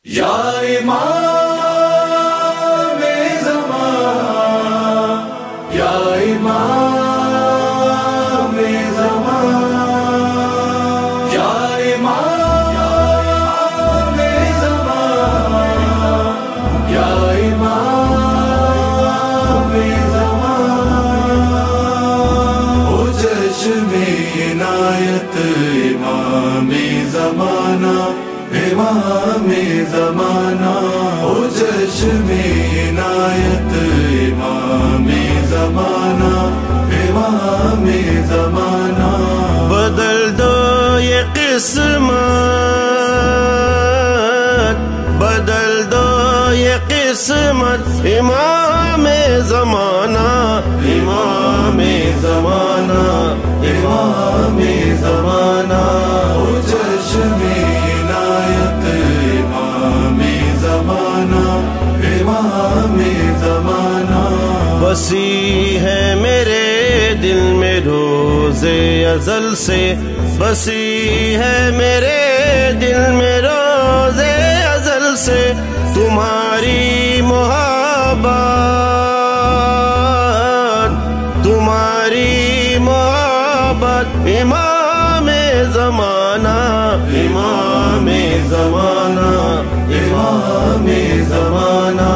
या इमाम ज़मान, या इमाम ज़मान, या इमाम ज़मान, या इमाम ज़मान। ओ चश्मे इनायत इमाम ज़माना, इमाम ज़माना। ओ चश्मे इनायत इमाम ज़माना, इमाम ज़माना। बदल दो ये किस्मत, बदल दो ये किस्मत, इमाम ज़माना, इमाम ज़माना, इमाम ज़माना। ओ चश्मे इनायत इमाम ज़माना, इमाम ज़माना। बसी है मेरे दिल में रोज़े अज़ल से, बसी है मेरे दिल में रोज़े अज़ल से तुम्हारी मोहब्बत, तुम्हारी मोहब्बत। इमाम ज़माना, इमाम ज़माना, इमाम ज़माना।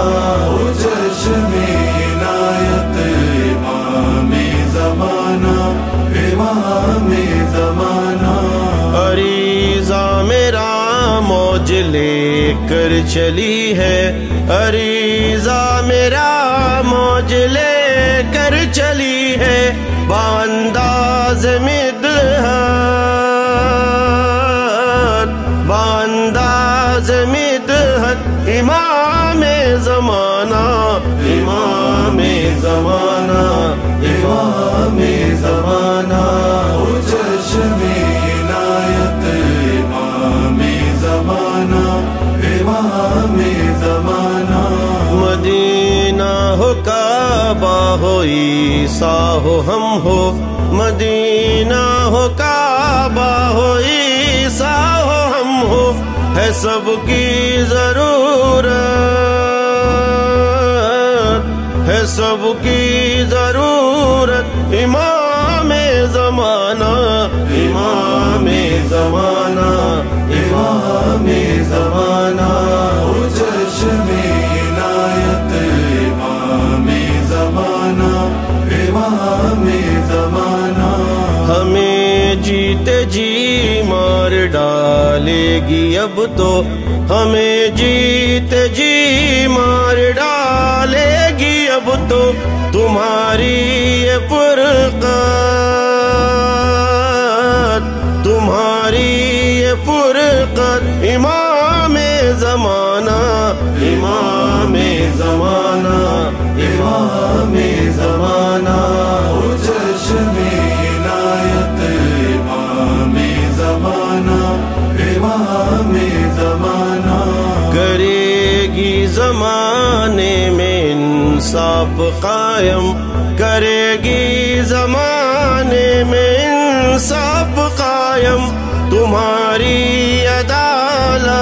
ओ चश्मे इनायत इमाम ज़माना, इमाम ज़माना। अरीज़ा मेरा मौज लेकर चली है, अरीज़ा मेरा मौज लेकर चली है। बांदाज़ मिदहत, बांदाज़ मिदहत। इमाम ज़माना, इमाम ज़माना, इमाम ज़माना। ओ चश्मे इनायत इमाम ज़माना, इमाम ज़माना। मदीना हो काबा हो ईसा हो हम हो, मदीना हो काबा हो ईसा हो हम हो। है सबकी जरूरत, है सबकी जरूरत। इमाम ज़माना, इमाम ज़माना, इमाम ज़माना। ओ चश्मे इनायत इमाम ज़माना, इमाम ज़माना। हमें जीते जी मार डालेगी अब तो, हमें जीते जी मार डालेगी अब तो तुम्हारी ये फुरक़त, तुम्हारी ये फुरक़त। इमाम ज़माना, इमाम ज़माना, इमाम ज़माना। ओ चश्मे इनायत इमाम ज़माना, इमाम ज़माना। करेगी ज़माने में इंसाफ कायम, करेगी ज़माने में इंसाफ कायम। तुम्हारी अदालत,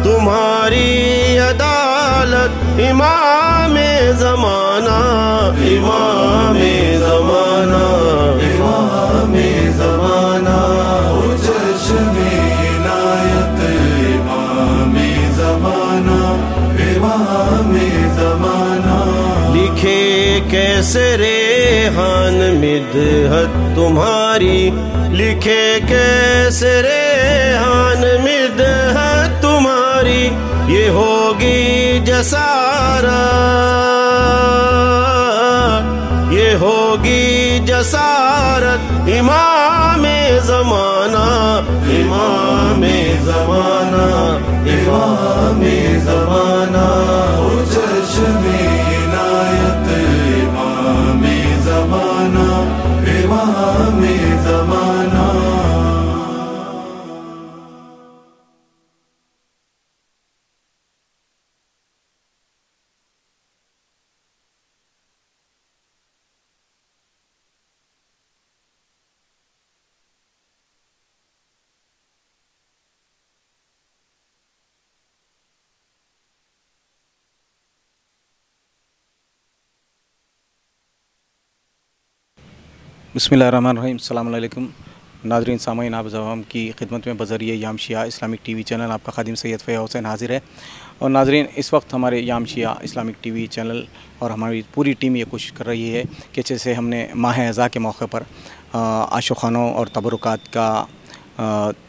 तुम्हारी अदालत। इमाम ज़माना, इमाम ज़माना, इमाम ज़माना। ओ चश्मे इनायत इमाम ज़माना, इमाम ज़माना। लिखे कैसे रेहान मिदहत तुम्हारी, लिखे कैसे रेहान मिदहत तुम्हारी। ये होगी जसारत, ये होगी जसारत। इमाम ज़माना, इमाम ज़माना, इमाम ज़माना। ओ चश्मे इनायत इमाम ज़माना, इमाम ज़माना। बिस्मिल्लाहिर्रहमानिर्रहीम। अस्सलाम वालेकुम नाज़रीन सामीन, आप ज़वाम की खिदमत में बज़रिए याम शिया इस्लामिक टीवी चैनल आपका खादिम सैयद फ़ैयाज़ हुसैन हाज़िर है। और नाज़रीन, इस वक्त हमारे याम शिया इस्लामिक टीवी चैनल और हमारी पूरी टीम ये कोशिश कर रही है कि जैसे हमने माह अज़ा के मौके पर आशुखानों और तबरुकात का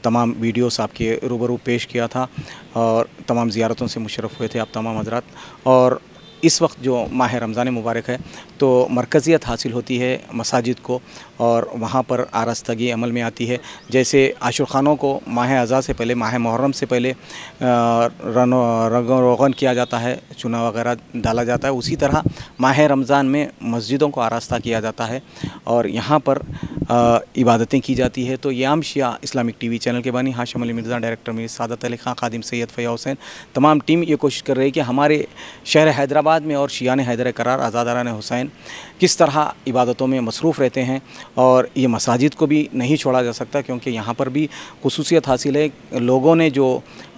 तमाम वीडियोस आपके रूबरू पेश किया था और तमाम ज़ियारतों से मुशर्रफ़ हुए थे आप तमाम हज़रात। और इस वक्त जो माह रमज़ान मुबारक है तो मरकज़ियत हासिल होती है मसाजिद को और वहाँ पर आरास्तगी अमल में आती है। जैसे आशुखानों को माह अज़ा से पहले, माह मुहर्रम से पहले रंगो रोगन किया जाता है, चूना वगैरह डाला जाता है, उसी तरह माह रमज़ान में मस्जिदों को आरास्ता किया जाता है और यहाँ पर इबादतें की जाती है। तो याम शिया इस्लामिक टीवी चैनल के बानी हाशिम अली मिर्ज़ा, डायरेक्टर में सादत अली खां, खादिम सैयद फ़ैयाज़ हुसैन, तमाम टीम ये कोशिश कर रही है कि हमारे शहर हैदराबाद में और शियाने हैदर करार आज़ादारान हुसैन किस तरह इबादतों में मसरूफ़ रहते हैं। और ये मसाजिद को भी नहीं छोड़ा जा सकता क्योंकि यहाँ पर भी खुसूसियत हासिल है। लोगों ने जो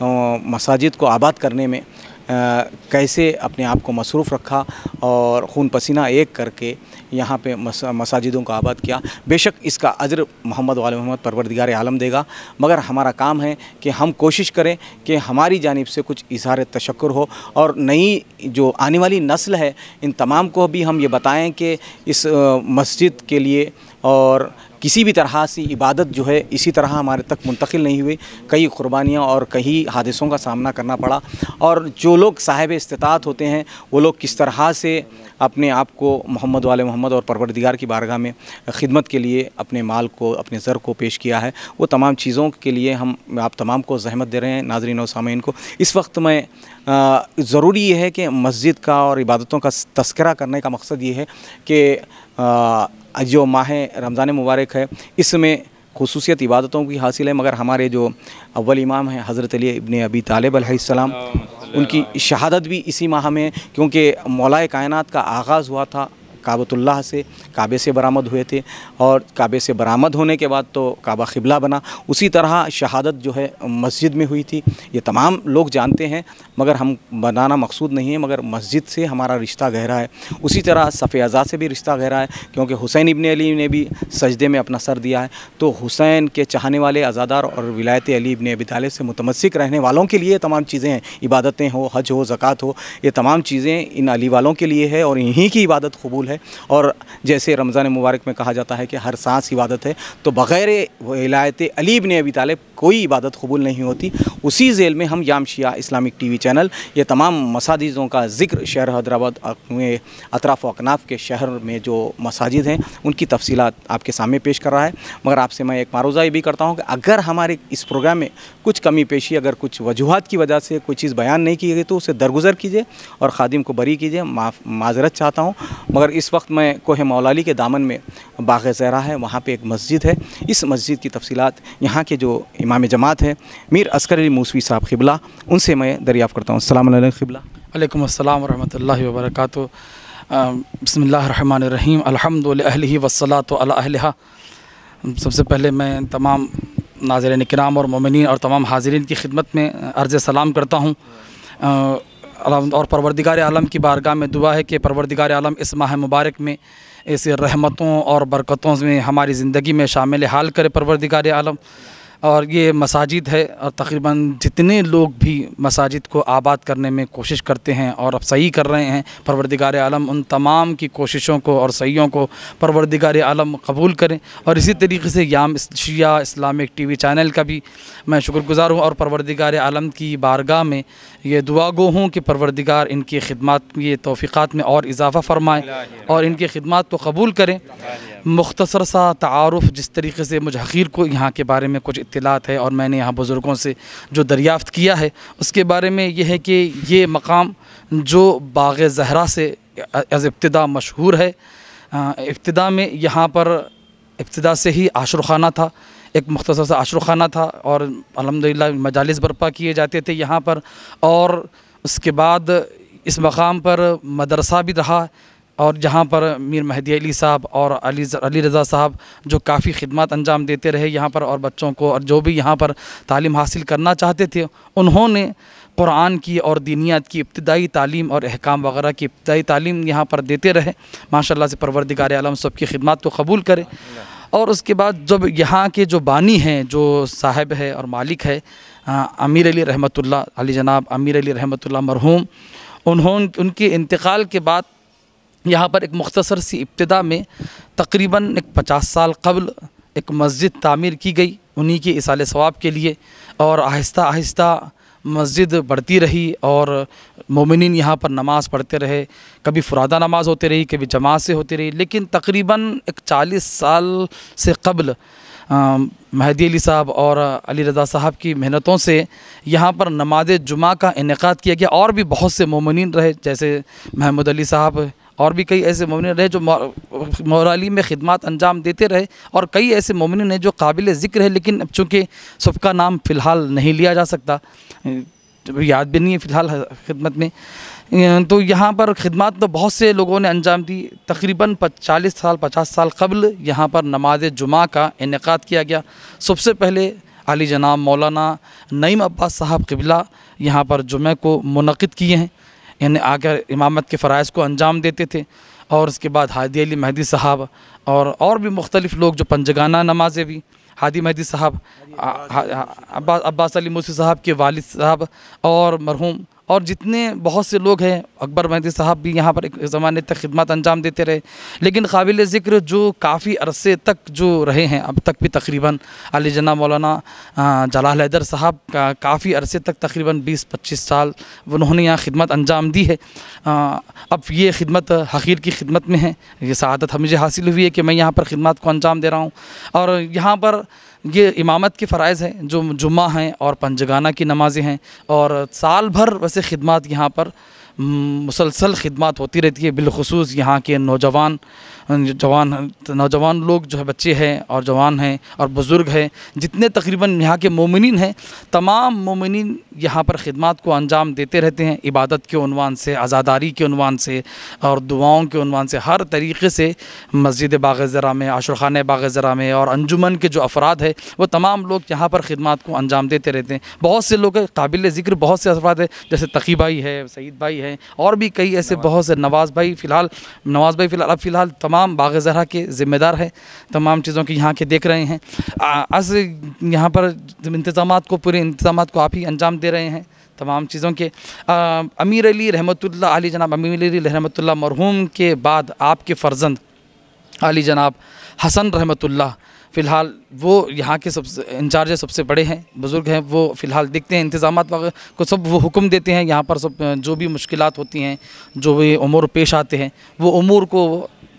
मसाजिद को आबाद करने में कैसे अपने आप को मसरूफ़ रखा और खून पसीना एक करके यहाँ पे मसाजिदों को आबाद किया। बेशक इसका अजर मोहम्मद वाले मोहम्मद परवरदिगार आलम देगा, मगर हमारा काम है कि हम कोशिश करें कि हमारी जानिब से कुछ इज़हार तशक्कुर हो और नई जो आने वाली नस्ल है इन तमाम को भी हम ये बताएं कि इस मस्जिद के लिए और किसी भी तरह से इबादत जो है इसी तरह हमारे तक मुंतकिल नहीं हुई। कई क़ुरबानियाँ और कई हादिसों का सामना करना पड़ा और जो लोग साहिब इस्तिताअत होते हैं वो लोग किस तरह से अपने आप को मोहम्मद वाले मोहम्मद और परवरदिगार की बारगाह में खिदमत के लिए अपने माल को, अपने ज़र को पेश किया है। वो तमाम चीज़ों के लिए हम आप तमाम को ज़हमत दे रहे हैं। नाज़रीन और सामीन को इस वक्त मैं ज़रूरी ये है कि मस्जिद का और इबादतों का तज़किरा करने का मकसद ये है कि जो माह रमज़ान मुबारक है इसमें खुसूसियत इबादतों की हासिल है, मगर हमारे जो अव्वल इमाम हैं हज़रत अली इब्न अबी तालिब अलैहिस्सलाम, उनकी शहादत भी इसी माह में है क्योंकि मौलाए कायनात का आगाज़ हुआ था काबतुल्लाह से, काबे से बरामद हुए थे और काबे से बरामद होने के बाद तो काबा क़िबला बना। उसी तरह शहादत जो है मस्जिद में हुई थी। ये तमाम लोग जानते हैं मगर हम बनाना मकसूद नहीं है, मगर मस्जिद से हमारा रिश्ता गहरा है। उसी तरह सफ़े अज़ा से भी रिश्ता गहरा है क्योंकि हुसैन इब्न अली ने भी सजदे में अपना सर दिया है। तो हुसैन के चाहने वाले अज़ादार और विलायत अली इब्न अबी तालिब से मुतमस्सिक रहने वालों के लिए तमाम चीज़ें हैं, इबादतें हो, हज हो, ज़कात हो, ये तमाम चीज़ें इन अली वालों के लिए है और इन्हीं की इबादत कबूल है। और जैसे रमज़ान मुबारक में कहा जाता है कि हर सांस इबादत है, तो बग़ैर विलायत अली इब्न अबी तालिब कोई इबादत कबूल नहीं होती। उसी ज़ेल में हम याम शिया इस्लामिक टीवी चैनल ये तमाम मसाजिदों का ज़िक्र शहर हैदराबाद में अतराफ़ व अकनाफ़ के शहर में जो मसाजिद हैं उनकी तफसीलात आपके सामने पेश कर रहा है। मगर आपसे मैं एक मारूज़ा ये भी करता हूँ कि अगर हमारे इस प्रोग्राम में कुछ कमी पेशी, अगर कुछ वजूहात की वजह से कोई चीज़ बयान नहीं की गई तो उसे दरगुज़र कीजिए और ख़ादिम को बरी कीजिए। माज़रत चाहता हूँ। मगर इस वक्त मैं कोहे मौलाली के दामन में बाग़ ज़हरा है, वहाँ पे एक मस्जिद है। इस मस्जिद की तफसीलात यहाँ के जो इमाम जमात है मीर अस्कर अली मूसवी साहब क़िबला, उनसे मैं दरियाफ़्त करता हूँ। अस्सलाम वालेकुम क़िबला। वालेकुम अस्सलाम वरहमतुल्लाहि वबरकातुहू। बिस्मिल्लाहिर्रहमानिर्रहीम। अल्हम्दुलिल्लाहि अहलिही वस्सलातु अला अहलिहा। सबसे पहले मैं तमाम नाज़रीन किराम और मोमिनीन और तमाम हाज़रीन की खिदमत में अर्ज़ सलाम करता हूँ और परवरदिगार आलम की बारगाह में दुआ है कि परवरदिगार आलम इस माह मुबारक में ऐसे रहमतों और बरकतों में हमारी ज़िंदगी में शामिल हाल करे परवरदिगार आलम। और ये मसाजिद है और तकरीबन जितने लोग भी मसाजिद को आबाद करने में कोशिश करते हैं और अब सही कर रहे हैं, परवरदिगार आलम उन तमाम की कोशिशों को और सहियों को परवरदिगार आलम कबूल करें। और इसी तरीके से याम शिया इस्लामिक टीवी चैनल का भी मैं शुक्रगुज़ार हूँ और परवरदिगार आलम की बारगाह में ये दुआ गो हूँ कि परवरदिगार इनकी खिदमत ये तौफ़ीक़ात में और इजाफ़ा फ़रमाएँ और इनकी खिदमत को कबूल करें। मुख्तसर सा तारुफ़ जिस तरीके से मुझे हक़ीर को यहाँ के बारे में कुछ इत्तिलात है और मैंने यहाँ बुज़ुर्गों से जो दरियाफ़्त किया है उसके बारे में यह है कि ये मकाम जो बाग़ ज़हरा से अज़ इब्तिदा मशहूर है। इब्तिदा में यहाँ पर इब्तिदा से ही आशुरखाना था, एक मुख्तसर सा आशुरखाना था और अल्हम्दुलिल्लाह मजालिस बर्पा किए जाते थे यहाँ पर। और उसके बाद इस मकाम पर मदरसा भी रहा और जहाँ पर मीर मेहदी अली साहब और अली रज़ा साहब जो काफ़ी खिदमत अंजाम देते रहे यहाँ पर और बच्चों को और जो भी यहाँ पर तालीम हासिल करना चाहते थे उन्होंने कुरान की और दीनियात की इब्तिदाई तालीम और अहकाम वगैरह की इब्तिदाई तालीम यहाँ पर देते रहे। माशाअल्लाह से परवरदिगार आलम सबकी खिदमत को कबूल करे। और उसके बाद जब यहाँ के जो बानी हैं, जो साहिब है और मालिक है अमीर अली रहमतुल्लाह अली जनाब अमीर अली रहमतुल्लाह मरहूम, उनके इंतकाल के बाद यहाँ पर एक मुख्तसर सी इब्तिदा में तकरीबन एक 50 साल कबल एक मस्जिद तामीर की गई उन्हीं के इसाले सवाब के लिए। और आहिस्ता आहिस्ता मस्जिद बढ़ती रही और मोमिनीन यहाँ पर नमाज़ पढ़ते रहे। कभी फुरादा नमाज़ होती रही, कभी जमात से होती रही। लेकिन तकरीबन एक 40 साल से कबल महदी अली साहब और अली रज़ा साहब की मेहनतों से यहाँ पर नमाज जुमा का इनेकाद किया गया। और भी बहुत से मोमिनीन रहे, जैसे महमूद अली साहब और भी कई ऐसे मोमिनीन रहे जो मौलाली में खिदमत अंजाम देते रहे। और कई ऐसे मोमिनीन हैं जो काबिल ज़िक्र है, लेकिन अब चूँकि सबका नाम फ़िलहाल नहीं लिया जा सकता, याद भी नहीं है फ़िलहाल खिदमत में, तो यहाँ पर खिदमत तो बहुत से लोगों ने अंजाम दी। तकरीबन 40 साल 50 साल कबल यहाँ पर नमाज जुमा का इनेकाद किया गया। सबसे पहले अली जनाब मौलाना नईम अब्बास साहब क़िबला यहाँ पर जुमे को मुनक़िद किए हैं, यानी आकर इमामत के फ़राइज़ को अंजाम देते थे। और उसके बाद हादी अली महदी साहब और भी मुख्तलिफ़ लोग जो पंजगाना नमाज़ें भी, हादी महदी साहब, अब्बास अली मूसी साहब के वालिद साहब और मरहूम और जितने बहुत से लोग हैं, अकबर महदी साहब भी यहाँ पर एक ज़माने तक खिदमत अंजाम देते रहे। लेकिन काबिल ज़िक्र जो काफ़ी अरसे तक जो रहे हैं, अब तक भी तकरीबन अली जना मौलाना जलाल हैदर साहब का काफ़ी अरसे तक तकरीबन 20-25 साल उन्होंने यहाँ खिदमत अंजाम दी है। अब ये खिदमत हक़ीर की खिदमत में है, ये सआदत मुझे हासिल हुई है कि मैं यहाँ पर खिदमत को अंजाम दे रहा हूँ। और यहाँ पर ये इमामत के फ़राइज़ हैं जो जुम्मा हैं और पंजगाना की नमाज़ें हैं। और साल भर वैसे खिदमत यहाँ पर मुसलसल खिदमत होती रहती है। बिलखुसूस यहाँ के नौजवान लोग जो है, बच्चे हैं और जवान हैं और बुज़ुर्ग हैं, जितने तकरीबन यहाँ के मोमिनीन हैं, तमाम मोमिनीन यहाँ पर खिदमत को अंजाम देते रहते हैं। इबादत के उन्वान से, आज़ादारी के उन्वान से और दुआओं के उन्वान से, हर तरीक़े से मस्जिद बाग़-ए-ज़रा में, आशुरखाने बाग़-ए-ज़रा में और अंजुमन के जो अफराद है वो तमाम लोग यहाँ पर खिदमत को अंजाम देते रहते हैं। बहुत से लोग काबिल ज़िक्र बहुत से अफराद है, जैसे तकी भाई है, सईद भाई है और भी कई ऐसे बहुत से, नवाज़ भाई फ़िलहाल अब फ़िलहाल तमाम बाग़-ए-ज़रा के ज़िम्मेदार है, तमाम चीज़ों की यहाँ के देख रहे हैं। आज यहाँ पर पूरे इंतज़ामात को आप ही अंजाम दे रहे हैं तमाम चीज़ों के। अमीर अली रहमतुल्लाह अली जनाब अमीर अली रहमतुल्लाह मरहूम के बाद आपके फ़र्जंद अली जनाब हसन रहमतुल्लाह फ़िलहाल वो यहाँ के सबसे इंचार्ज सबसे बड़े हैं, बुज़ुर्ग हैं। वो फ़िलहाल देखते हैं इंतज़ामात वगैरह को, सब वो हुक्म देते हैं। यहाँ पर सब जो भी मुश्किलात होती हैं, जो भी उमूर पेश आते हैं, वो उमूर को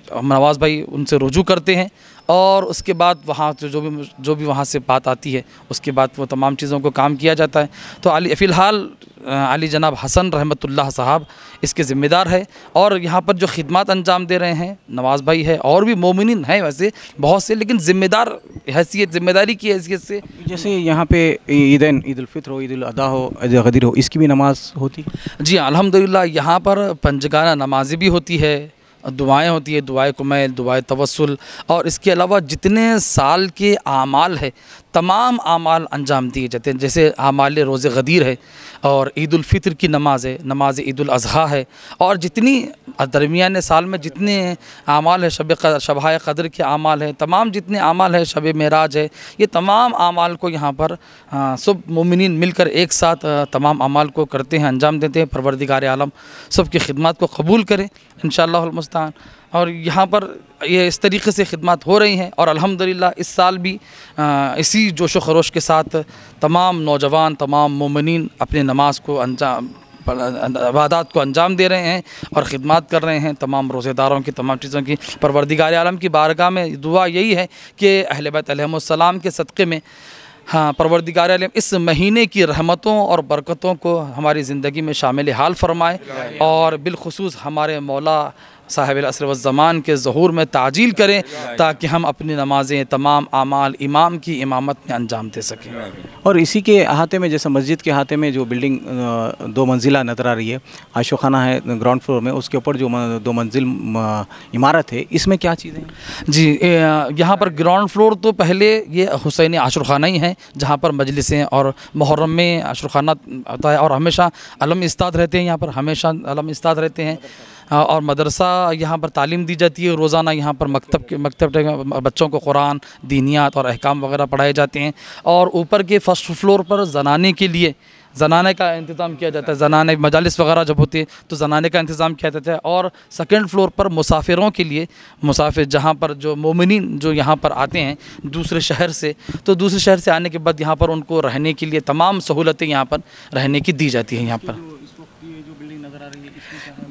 नवाज़ भाई उनसे रुजू करते हैं। और उसके बाद वहाँ जो भी वहाँ से बात आती है, उसके बाद वो तमाम चीज़ों को काम किया जाता है। तो फ़िलहाल अली जनाब हसन रहमतुल्लाह साहब इसके ज़िम्मेदार है। और यहाँ पर जो खिदमत अंजाम दे रहे हैं नवाज़ भाई है, और भी मोमिनीन हैं वैसे बहुत से, लेकिन ज़िम्मेदारी की हैसियत से, जैसे यहाँ पे ईद उल फित्र हो, ईद उल अदा हो, ईद उल गदीर हो, इसकी भी नमाज़ होती है? जी अल्हम्दुलिल्लाह, यहाँ पर पंजगाना नमाज़ें भी होती है, दुआएं होती है, दुआए कुमैल, दुआए तवस्सुल, और इसके अलावा जितने साल के आमाल है तमाम आमाल अंजाम दिए जाते हैं। जैसे आमाल रोज़े गदीर है और ईद उल फित्र की नमाज़ है, नमाज ईद उल अज़हा है, और जितनी दरमियान साल में जितने आमाल है, शब-ए क़द्र के आमाल है, तमाम जितने आमाल है, शब मेराज है, ये तमाम आमाल को यहाँ पर सब मोमिनीन मिलकर एक साथ तमाम आमाल को करते हैं, अंजाम देते हैं। परवरदिगार आलम सब की खिदमत को कबूल करें इंशाअल्लाहुल मुस्तान। और यहाँ पर ये इस तरीक़े से खिदमत हो रही हैं। और अल्हम्दुलिल्लाह इस साल भी इसी जोश व खरोश के साथ तमाम नौजवान, तमाम मोमिनीन अपने नमाज को इबादत को अंजाम दे रहे हैं और ख़िदमत कर रहे हैं, तमाम रोज़ेदारों की, तमाम चीज़ों की। परवरदिगार आलम की बारगाह में दुआ यही है कि अहले बैत अलैहिमुस्सलाम के सदक़े में परवरदिगार आलम इस महीने की रहमतों और बरकतों को हमारी ज़िंदगी में शामिल हाल फरमाए। और बिलखुसूस हमारे मौला साहिब असर व ज़मान के ज़हूर में ताजील करें, ताकि हम अपनी नमाज़ें तमाम आमाल इमाम की इमामत में अंजाम दे सकें। और इसी के अहाते में, जैसे मस्जिद के अहाते में जो बिल्डिंग 2 मंजिला नज़र आ रही है, आशोखाना है ग्राउंड फ्लोर में, उसके ऊपर जो 2 मंजिल इमारत है, इसमें क्या चीज़ें हैं? जी, यहाँ पर ग्राउंड फ्लोर तो पहले ये हुसैनी आशुरखाना ही है, जहाँ पर मजलिसें और मुहर्रम में आशुरखाना होता है और हमेशा अलम इस्ताद रहते हैं, यहाँ पर हमेशा अलम इस्ताद रहते हैं। और मदरसा यहाँ पर तालीम दी जाती है, रोज़ाना यहाँ पर मकतब बच्चों को कुरान, दीनियात और अहकाम वगैरह पढ़ाए जाते हैं। और ऊपर के फर्स्ट फ्लोर पर ज़नाने के लिए ज़नाने का इंतज़ाम किया जाता है, ज़नाने मजालिस वगैरह जब होती है तो ज़नाने का इंतज़ाम किया जाता है। और सेकंड फ्लोर पर मुसाफिरों के लिए, मुसाफिर जहाँ पर जो मोमिनीन जो यहाँ पर आते हैं दूसरे शहर से, तो दूसरे शहर से आने के बाद यहाँ पर उनको रहने के लिए तमाम सहूलतें यहाँ पर रहने की दी जाती हैं। यहाँ पर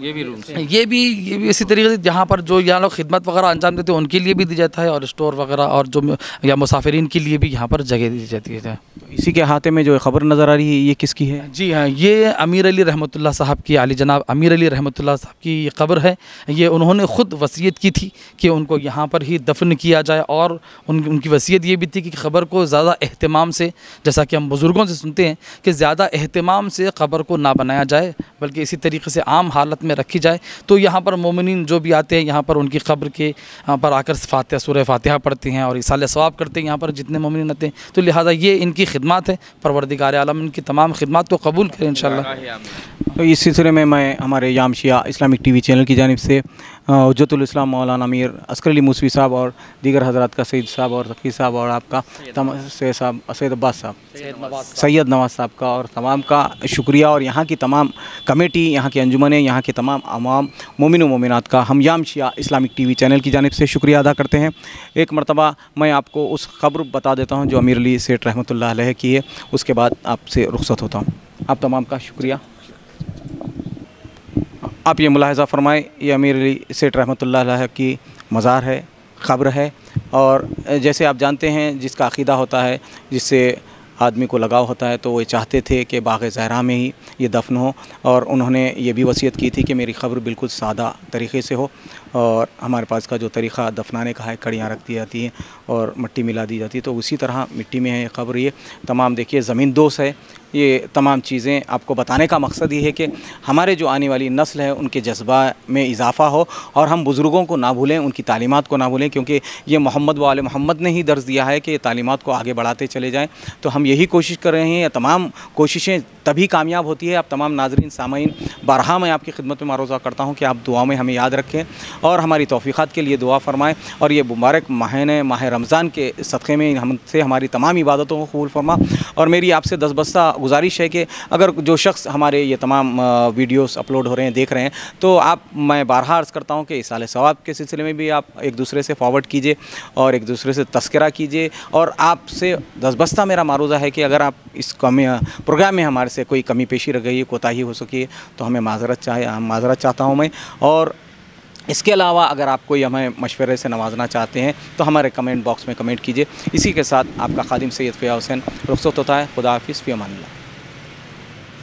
ये भी इसी तरीके से जहाँ पर जो यहाँ लोग खिदमत वगैरह अंजाम देते हैं उनके लिए भी दी जाता है, और स्टोर वगैरह और जो या मुसाफिरीन के लिए भी यहाँ पर जगह दी जाती है। इसी के अहाते में जो खबर नज़र आ रही है, ये किसकी है? जी हाँ, ये अमीर अली रहमतुल्लाह साहब की, आली जनाब अमीर अली रहमतुल्लाह साहब की ये कब्र है। ये उन्होंने ख़ुद वसीयत की थी कि उनको यहाँ पर ही दफन किया जाए, और उनकी वसीयत ये भी थी कि ख़बर को ज़्यादा एहतमाम से, जैसा कि हम बुज़ुर्गों से सुनते हैं कि ज़्यादा एहतमाम से ख़बर को ना बनाया जाए, बल्कि इसी तरीके से आम हालत में रखी जाए। तो यहाँ पर मोमिनीन जो भी आते हैं यहाँ पर उनकी क़ब्र के पर आकर फातिहा, सूरह फातिहा पढ़ते हैं और इसाले सवाब करते हैं यहाँ पर जितने मोमिनीन आते हैं। तो लिहाजा ये इनकी खिदमत है, परवरदिगार आलम इनकी तमाम खिदमत को कबूल करें इंशाअल्लाह। तो इस सिलसिले में मैं हमारे याम शिया इस्लामिक टीवी चैनल की जानिब से हुज्जतुल इस्लाम मौलाना अमीर अस्कर अली मूसवी साहब और दीगर हज़रात का, सईद साहब और तकी साहब और आपका सैयद अब्बास साहब, सैयद नवाज़ साहब का और तमाम का शुक्रिया, और यहाँ की तमाम कमेटी, यहाँ की अंजुमनें, यहाँ के तमाम अवाम मोमिन व मोमिनात का हम याम शिया इस्लामिक टीवी चैनल की जानिब से शुक्रिया अदा करते हैं। एक मरतबा मैं आपको उस ख़बर बता देता हूँ जो अमीर अली सेठ रहमतुल्लाह अलैह की है, उसके बाद आपसे रुखसत होता हूँ। आप तमाम का शुक्रिया। आप ये मुलाहज़ा फ़रमाएँ, ये अमीर अली सेठ रहमतुल्लाह अलैह की मज़ार है, क़ब्र है, और जैसे आप जानते हैं जिसका अक़ीदा होता है, जिससे आदमी को लगाव होता है, तो वो चाहते थे कि बाग़ ज़हरा में ही ये दफन हो, और उन्होंने ये भी वसीयत की थी कि मेरी ख़ब्र बिल्कुल सादा तरीक़े से हो, और हमारे पास का जो तरीक़ा दफनाने का है, कड़ियाँ रख दी जाती हैं और मिट्टी मिला दी जाती है, तो उसी तरह मिट्टी में है ये क़ब्र। ये तमाम देखिए ज़मीन दोस्त है। ये तमाम चीज़ें आपको बताने का मकसद ये है कि हमारे जो आने वाली नस्ल है उनके जज्बा में इजाफ़ा हो, और हम बुज़ुर्गों को ना भूलें, उनकी तालीमात को ना भूलें, क्योंकि ये मोहम्मद व आले मोहम्मद ने ही दर्ज दिया है कि तालीमात को आगे बढ़ाते चले जाएँ। तो हम यही कोशिश कर रहे हैं। तमाम कोशिशें तभी कामयाब होती है। आप तमाम नाज़रीन सामाईन, बारहा मैं आपकी खिदमत में मारोज़ा करता हूँ कि आप दुआ में हमें याद रखें और हमारी तौफ़ीक़ात के लिए दुआ फ़रमाएँ, और ये मुबारक माह रमज़ान के सदक़े में हमसे हमारी तमाम इबादतों को कबूल फरमा। और मेरी आपसे दस्तबस्ता गुजारिश है कि अगर जो शख्स हमारे ये तमाम वीडियोस अपलोड हो रहे हैं, देख रहे हैं, तो आप, मैं बारहा अर्ज़ करता हूँ कि इसाले सवाब के सिलसिले में भी आप एक दूसरे से फॉरवर्ड कीजिए और एक दूसरे से तस्करा कीजिए। और आपसे दस्तबस्ता मेरा मारूज़ा है कि अगर आप इस प्रोग्राम में हमारे से कोई कमी पेशी रह गई, कोताही हो सकी, तो हमें माज़रत चाहता हूँ मैं। और इसके अलावा अगर आप कोई हमें मशवरे से नवाजना चाहते हैं तो हमारे कमेंट बॉक्स में कमेंट कीजिए। इसी के साथ आपका खादिम सैयद फ़िया हुसैन रुखसत होता है। खुदा हाफ़िज़, फ़ी अमान अल्लाह।